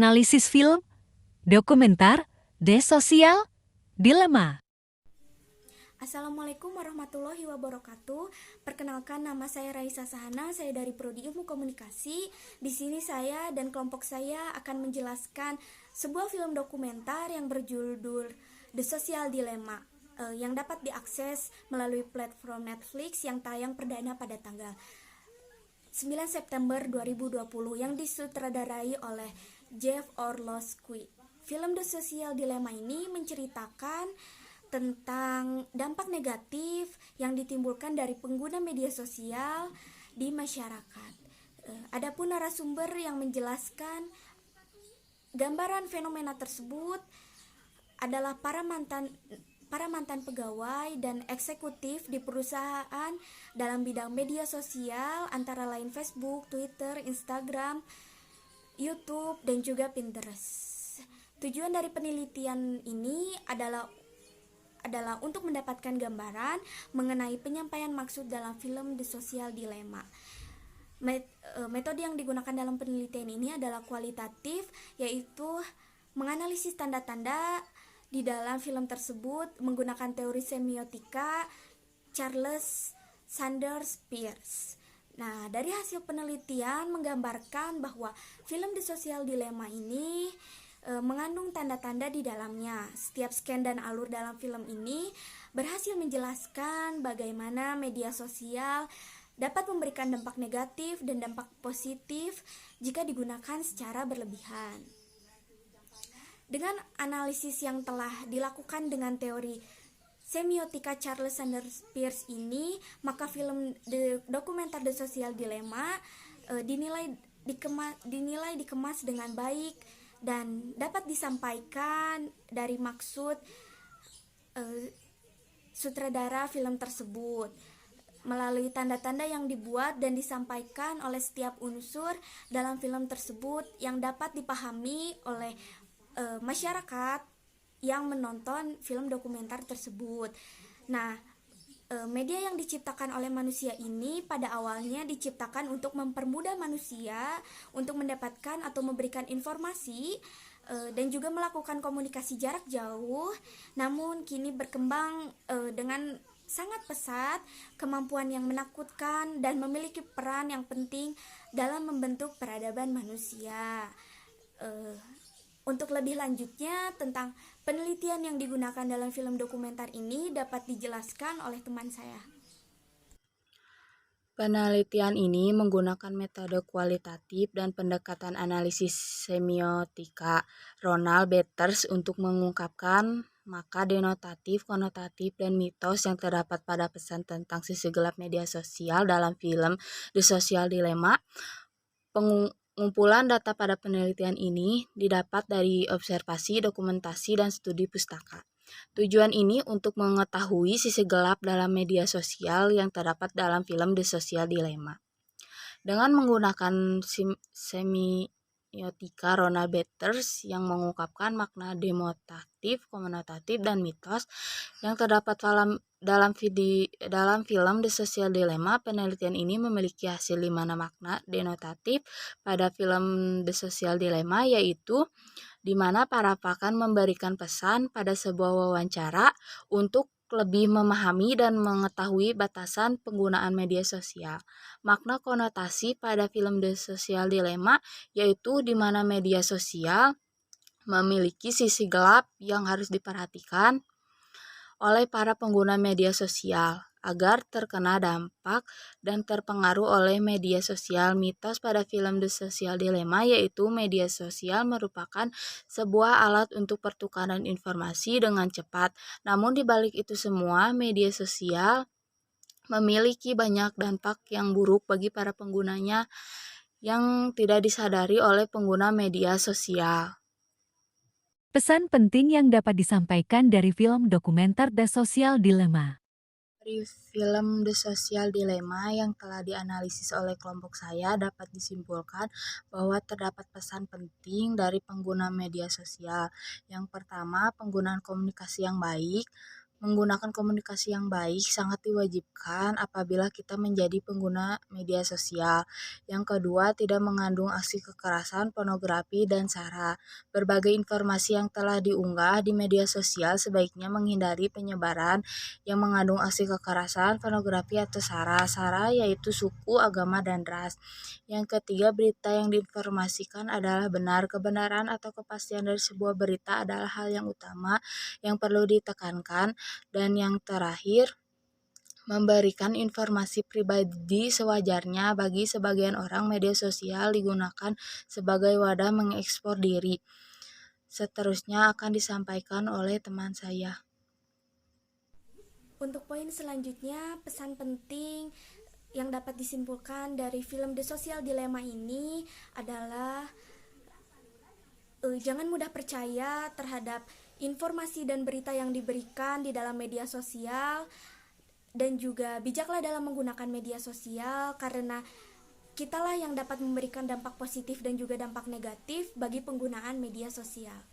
Analisis film, dokumenter, sosial, dilema. Assalamualaikum warahmatullahi wabarakatuh. Perkenalkan, nama saya Raisa Sahana, saya dari Prodi Ilmu Komunikasi. Di sini saya dan kelompok saya akan menjelaskan sebuah film dokumenter yang berjudul The Social Dilemma, yang dapat diakses melalui platform Netflix yang tayang perdana pada tanggal 9 September 2020 yang disutradarai oleh Jeff Orlowski. Film The Social Dilemma ini menceritakan tentang dampak negatif yang ditimbulkan dari pengguna media sosial di masyarakat. Adapun narasumber yang menjelaskan gambaran fenomena tersebut adalah para mantan pegawai dan eksekutif di perusahaan dalam bidang media sosial antara lain Facebook, Twitter, Instagram, YouTube, dan juga Pinterest. Tujuan dari penelitian ini adalah untuk mendapatkan gambaran mengenai penyampaian maksud dalam film The Social Dilemma. Metode yang digunakan dalam penelitian ini adalah kualitatif, yaitu menganalisis tanda-tanda di dalam film tersebut menggunakan teori semiotika Charles Sanders Peirce. Nah, dari hasil penelitian menggambarkan bahwa film The Social Dilemma ini mengandung tanda-tanda di dalamnya. Setiap scan dan alur dalam film ini berhasil menjelaskan bagaimana media sosial dapat memberikan dampak negatif dan dampak positif jika digunakan secara berlebihan. Dengan analisis yang telah dilakukan dengan teori semiotika Charles Sanders Peirce ini, maka film dokumenter The Social Dilemma dinilai dikemas dengan baik dan dapat disampaikan dari maksud sutradara film tersebut melalui tanda-tanda yang dibuat dan disampaikan oleh setiap unsur dalam film tersebut yang dapat dipahami oleh masyarakat yang menonton film dokumenter tersebut. Nah, media yang diciptakan oleh manusia ini pada awalnya diciptakan untuk mempermudah manusia untuk mendapatkan atau memberikan informasi dan juga melakukan komunikasi jarak jauh. Namun kini berkembang dengan sangat pesat, kemampuan yang menakutkan dan memiliki peran yang penting dalam membentuk peradaban manusia. Untuk lebih lanjutnya tentang penelitian yang digunakan dalam film dokumenter ini dapat dijelaskan oleh teman saya. Penelitian ini menggunakan metode kualitatif dan pendekatan analisis semiotika Ronald Betters untuk mengungkapkan maka denotatif, konotatif, dan mitos yang terdapat pada pesan tentang sisi gelap media sosial dalam film The Social Dilemma. Pengumpulan data pada penelitian ini didapat dari observasi, dokumentasi, dan studi pustaka. Tujuan ini untuk mengetahui sisi gelap dalam media sosial yang terdapat dalam film The Social Dilemma. Dengan menggunakan semiotika Ronald Betters yang mengungkapkan makna demotatif, konotatif, dan mitos yang terdapat dalam film The Social Dilemma, penelitian ini memiliki hasil di mana makna denotatif pada film The Social Dilemma yaitu di mana para pakar memberikan pesan pada sebuah wawancara untuk lebih memahami dan mengetahui batasan penggunaan media sosial. Makna konotasi pada film The Social Dilemma yaitu di mana media sosial memiliki sisi gelap yang harus diperhatikan oleh para pengguna media sosial agar terkena dampak dan terpengaruh oleh media sosial. Mitos pada film The Social Dilemma yaitu media sosial merupakan sebuah alat untuk pertukaran informasi dengan cepat. Namun di balik itu semua, media sosial memiliki banyak dampak yang buruk bagi para penggunanya yang tidak disadari oleh pengguna media sosial. Pesan penting yang dapat disampaikan dari film dokumenter The Social Dilemma. Dari film The Social Dilemma yang telah dianalisis oleh kelompok saya dapat disimpulkan bahwa terdapat pesan penting dari pengguna media sosial. Yang pertama, penggunaan komunikasi yang baik. Menggunakan komunikasi yang baik sangat diwajibkan apabila kita menjadi pengguna media sosial. Yang kedua, tidak mengandung aksi kekerasan, pornografi, dan sara. Berbagai informasi yang telah diunggah di media sosial sebaiknya menghindari penyebaran yang mengandung aksi kekerasan, pornografi, atau sara. Sara yaitu suku, agama, dan ras. Yang ketiga, berita yang diinformasikan adalah benar. Kebenaran atau kepastian dari sebuah berita adalah hal yang utama yang perlu ditekankan. Dan yang terakhir, memberikan informasi pribadi sewajarnya. Bagi sebagian orang, media sosial digunakan sebagai wadah mengekspor diri. Seterusnya akan disampaikan oleh teman saya. Untuk poin selanjutnya, pesan penting yang dapat disimpulkan dari film The Social Dilemma ini adalah jangan mudah percaya terhadap informasi dan berita yang diberikan di dalam media sosial, dan juga bijaklah dalam menggunakan media sosial karena kitalah yang dapat memberikan dampak positif dan juga dampak negatif bagi penggunaan media sosial.